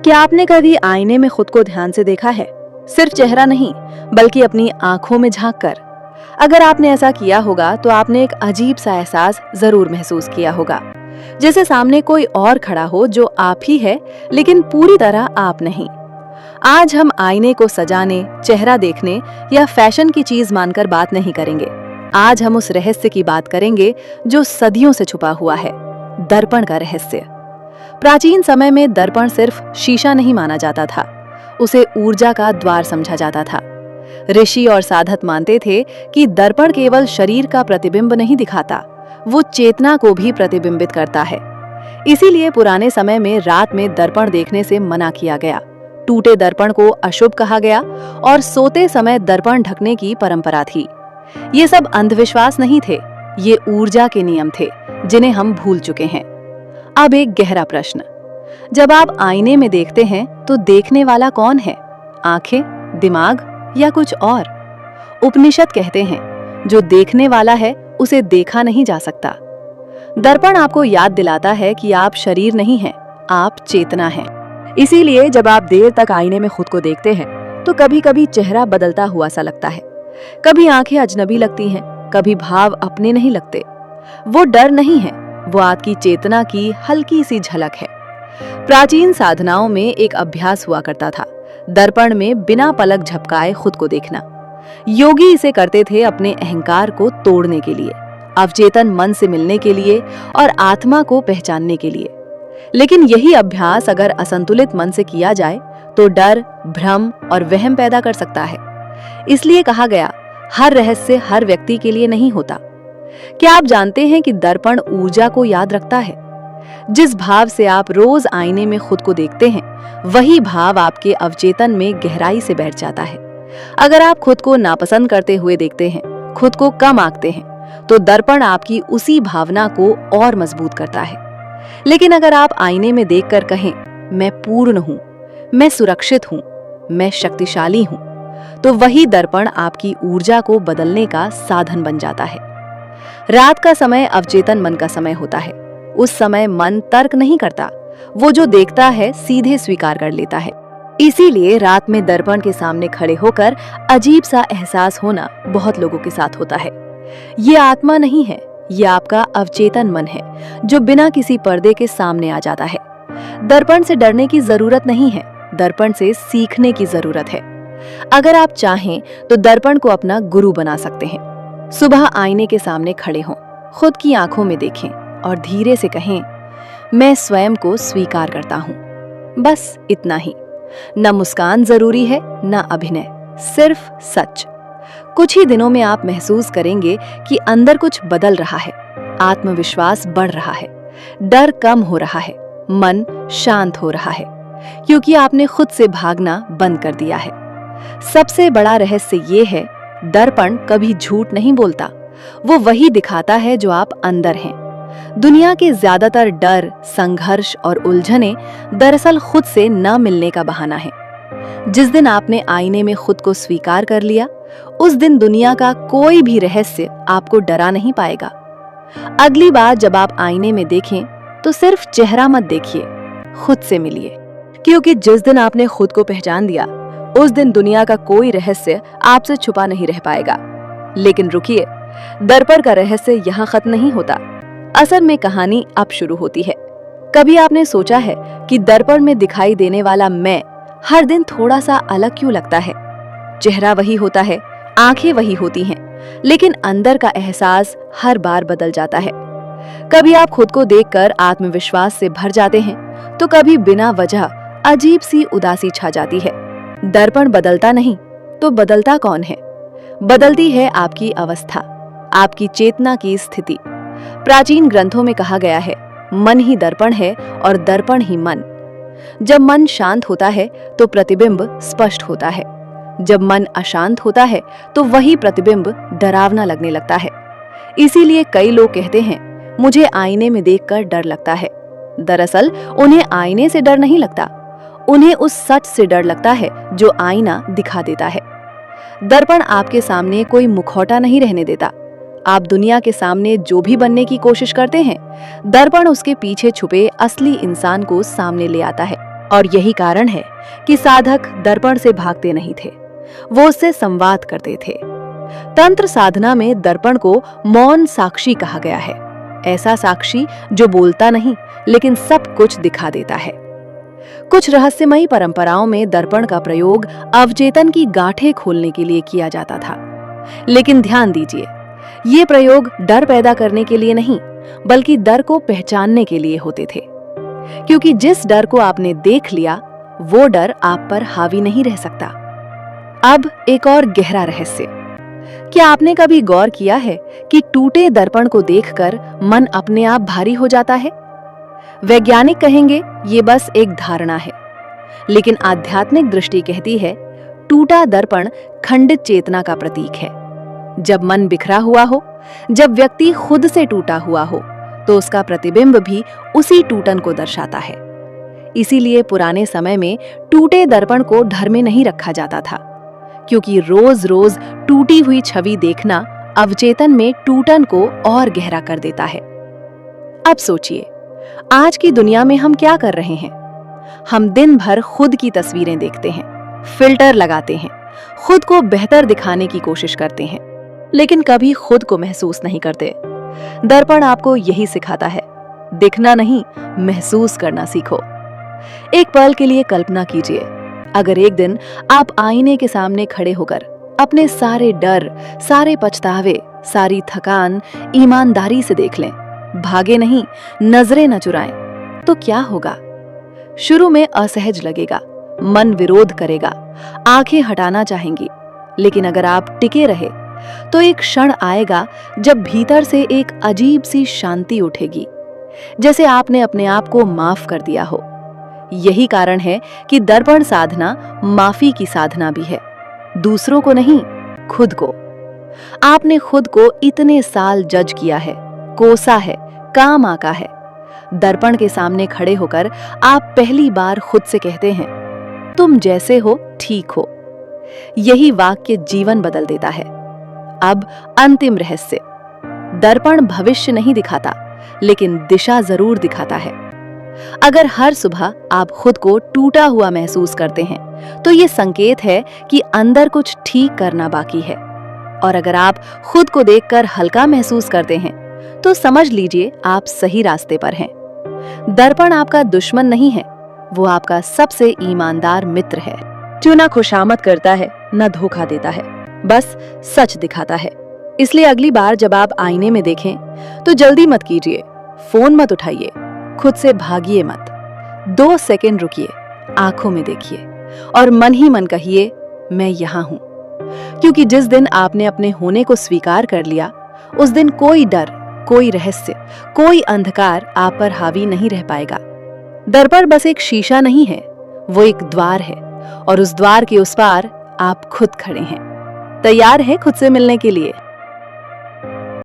क्या आपने कभी आईने में खुद को ध्यान से देखा है? सिर्फ चेहरा नहीं, बल्कि अपनी आंखों में झांक कर। अगर आपने ऐसा किया होगा तो आपने एक अजीब सा एहसास जरूर महसूस किया होगा, जैसे सामने कोई और खड़ा हो जो आप ही है, लेकिन पूरी तरह आप नहीं। आज हम आईने को सजाने, चेहरा देखने या फैशन की चीज मानकर बात नहीं करेंगे। आज हम उस रहस्य की बात करेंगे जो सदियों से छुपा हुआ है, दर्पण का रहस्य। प्राचीन समय में दर्पण सिर्फ शीशा नहीं माना जाता था, उसे ऊर्जा का द्वार समझा जाता था। ऋषि और साधक मानते थे कि दर्पण केवल शरीर का प्रतिबिंब नहीं दिखाता, वो चेतना को भी प्रतिबिंबित करता है। इसीलिए पुराने समय में रात में दर्पण देखने से मना किया गया। टूटे दर्पण को अशुभ कहा गया और सोते समय दर्पण ढकने की परंपरा थी। ये सब अंधविश्वास नहीं थे, ये ऊर्जा के नियम थे जिन्हें हम भूल चुके हैं। अब एक गहरा प्रश्न, जब आप आईने में देखते हैं तो देखने वाला कौन है? आंखें, दिमाग या कुछ और? उपनिषद कहते हैं, जो देखने वाला है उसे देखा नहीं जा सकता। दर्पण आपको याद दिलाता है कि आप शरीर नहीं हैं, आप चेतना हैं। इसीलिए जब आप देर तक आईने में खुद को देखते हैं तो कभी कभी चेहरा बदलता हुआ सा लगता है, कभी आंखें अजनबी लगती हैं, कभी भाव अपने नहीं लगते। वो डर नहीं है, वो आपकी चेतना की हल्की सी झलक है। प्राचीन साधनाओं में एक अभ्यास हुआ करता था, दर्पण में बिना पलक झपकाए खुद को देखना। योगी इसे करते थे अपने अहंकार को तोड़ने के लिए, अवचेतन मन से मिलने के लिए और आत्मा को पहचानने के लिए। लेकिन यही अभ्यास अगर असंतुलित मन से किया जाए तो डर, भ्रम और वहम पैदा कर सकता है। इसलिए कहा गया, हर रहस्य हर व्यक्ति के लिए नहीं होता। क्या आप जानते हैं कि दर्पण ऊर्जा को याद रखता है? जिस भाव से आप रोज आईने में खुद को देखते हैं, वही भाव आपके अवचेतन में गहराई से बैठ जाता है। अगर आप खुद को नापसंद करते हुए देखते हैं, खुद को कम आंकते हैं, तो दर्पण आपकी उसी भावना को और मजबूत करता है। लेकिन अगर आप आईने में देखकर कहें, मैं पूर्ण हूं, मैं सुरक्षित हूं, मैं शक्तिशाली हूं, तो वही दर्पण आपकी ऊर्जा को बदलने का साधन बन जाता है। रात का समय अवचेतन मन का समय होता है। उस समय मन तर्क नहीं करता, वो जो देखता है सीधे स्वीकार कर लेता है। इसीलिए रात में दर्पण के सामने खड़े होकर अजीब सा एहसास होना बहुत लोगों के साथ होता है। ये आत्मा नहीं है, ये आपका अवचेतन मन है जो बिना किसी पर्दे के सामने आ जाता है। दर्पण से डरने की जरूरत नहीं है, दर्पण से सीखने की जरूरत है। अगर आप चाहें तो दर्पण को अपना गुरु बना सकते हैं। सुबह आईने के सामने खड़े हों, खुद की आंखों में देखें और धीरे से कहें, मैं स्वयं को स्वीकार करता हूं। बस इतना ही। न मुस्कान जरूरी है, न अभिनय, सिर्फ सच। कुछ ही दिनों में आप महसूस करेंगे कि अंदर कुछ बदल रहा है, आत्मविश्वास बढ़ रहा है, डर कम हो रहा है, मन शांत हो रहा है, क्योंकि आपने खुद से भागना बंद कर दिया है। सबसे बड़ा रहस्य ये है, दर्पण कभी झूठ नहीं बोलता, वो वही दिखाता है जो आप अंदर हैं। दुनिया के ज्यादातर डर, संघर्ष और उलझने दरअसल खुद से न मिलने का बहाना है। जिस दिन आपने आईने में खुद को स्वीकार कर लिया, उस दिन दुनिया का कोई भी रहस्य आपको डरा नहीं पाएगा। अगली बार जब आप आईने में देखें तो सिर्फ चेहरा मत देखिए, खुद से मिलिए, क्योंकि जिस दिन आपने खुद को पहचान दिया, उस दिन दुनिया का कोई रहस्य आपसे छुपा नहीं रह पाएगा। लेकिन रुकिए, दर्पण का रहस्य यहाँ खत्म नहीं होता। असल में कहानी अब शुरू होती है। कभी आपने सोचा है कि दर्पण में दिखाई देने वाला मैं हर दिन थोड़ा सा अलग क्यों लगता है? चेहरा वही होता है, आंखें वही होती हैं, लेकिन अंदर का एहसास हर बार बदल जाता है। कभी आप खुद को देखकर आत्मविश्वास से भर जाते हैं, तो कभी बिना वजह अजीब सी उदासी छा जाती है। दर्पण बदलता नहीं तो बदलता कौन है? बदलती है आपकी अवस्था, आपकी चेतना की स्थिति। प्राचीन ग्रंथों में कहा गया है, मन ही दर्पण है और दर्पण ही मन। जब मन शांत होता है तो प्रतिबिंब स्पष्ट होता है, जब मन अशांत होता है तो वही प्रतिबिंब डरावना लगने लगता है। इसीलिए कई लोग कहते हैं, मुझे आईने में देखकर डर लगता है। दरअसल उन्हें आईने से डर नहीं लगता, उन्हें उस सच से डर लगता है जो आईना दिखा देता है। दर्पण आपके सामने कोई मुखौटा नहीं रहने देता। आप दुनिया के सामने जो भी बनने की कोशिश करते हैं, दर्पण उसके पीछे छुपे असली इंसान को सामने ले आता है और यही कारण है कि साधक दर्पण से भागते नहीं थे, वो उससे संवाद करते थे। तंत्र साधना में दर्पण को मौन साक्षी कहा गया है। ऐसा साक्षी जो बोलता नहीं लेकिन सब कुछ दिखा देता है। कुछ रहस्यमयी परंपराओं में दर्पण का प्रयोग अवचेतन की गांठें खोलने के लिए किया जाता था। लेकिन ध्यान दीजिए, ये प्रयोग डर पैदा करने के लिए नहीं, बल्कि डर को पहचानने के लिए होते थे। क्योंकि जिस डर को आपने देख लिया, वो डर आप पर हावी नहीं रह सकता। अब एक और गहरा रहस्य। क्या आपने कभी गौर किया है कि टूटे दर्पण को देखकर मन अपने आप भारी हो जाता है? वैज्ञानिक कहेंगे ये बस एक धारणा है, लेकिन आध्यात्मिक दृष्टि कहती है टूटा दर्पण खंडित चेतना का प्रतीक है। जब मन बिखरा हुआ हो, जब व्यक्ति खुद से टूटा हुआ हो, तो उसका प्रतिबिंब भी उसी टूटन को दर्शाता है। इसीलिए पुराने समय में टूटे दर्पण को घर में नहीं रखा जाता था, क्योंकि रोज रोज टूटी हुई छवि देखना अवचेतन में टूटन को और गहरा कर देता है। अब सोचिए, आज की दुनिया में हम क्या कर रहे हैं? हम दिन भर खुद की तस्वीरें देखते हैं, फिल्टर लगाते हैं, खुद को बेहतर दिखाने की कोशिश करते हैं, लेकिन कभी खुद को महसूस नहीं करते। दर्पण आपको यही सिखाता है, दिखना नहीं, महसूस करना सीखो। एक पल के लिए कल्पना कीजिए, अगर एक दिन आप आईने के सामने खड़े होकर अपने सारे डर, सारे पछतावे, सारी थकान ईमानदारी से देख लें, भागे नहीं, नजरें न चुराएं, तो क्या होगा? शुरू में असहज लगेगा, मन विरोध करेगा, आंखें हटाना चाहेंगी, लेकिन अगर आप टिके रहे तो एक क्षण आएगा जब भीतर से एक अजीब सी शांति उठेगी, जैसे आपने अपने आप को माफ कर दिया हो। यही कारण है कि दर्पण साधना माफी की साधना भी है, दूसरों को नहीं, खुद को। आपने खुद को इतने साल जज किया है, कोसा है, काम आका है। दर्पण के सामने खड़े होकर आप पहली बार खुद से कहते हैं, तुम जैसे हो ठीक हो। यही वाक्य जीवन बदल देता है। अब अंतिम रहस्य, दर्पण भविष्य नहीं दिखाता, लेकिन दिशा जरूर दिखाता है। अगर हर सुबह आप खुद को टूटा हुआ महसूस करते हैं, तो ये संकेत है कि अंदर कुछ ठीक करना बाकी है। और अगर आप खुद को देखकर हल्का महसूस करते हैं, तो समझ लीजिए आप सही रास्ते पर हैं। दर्पण आपका दुश्मन नहीं है, वो आपका सबसे ईमानदार मित्र है, जो ना खुशामद करता है, ना धोखा देता है, बस सच दिखाता है। इसलिए अगली बार जब आप आईने में देखें, तो जल्दी मत कीजिए, फोन मत उठाइए, खुद से भागिए मत। 2 सेकंड रुकिए, आंखों में देखिए और मन ही मन कहिए, मैं यहाँ हूं। क्योंकि जिस दिन आपने अपने होने को स्वीकार कर लिया, उस दिन कोई डर, कोई रहस्य, कोई अंधकार आप पर हावी नहीं रह पाएगा। दर्पण बस एक शीशा नहीं है, वो एक द्वार है, और उस द्वार के उस पार आप खुद खड़े हैं, तैयार हैं खुद से मिलने के लिए।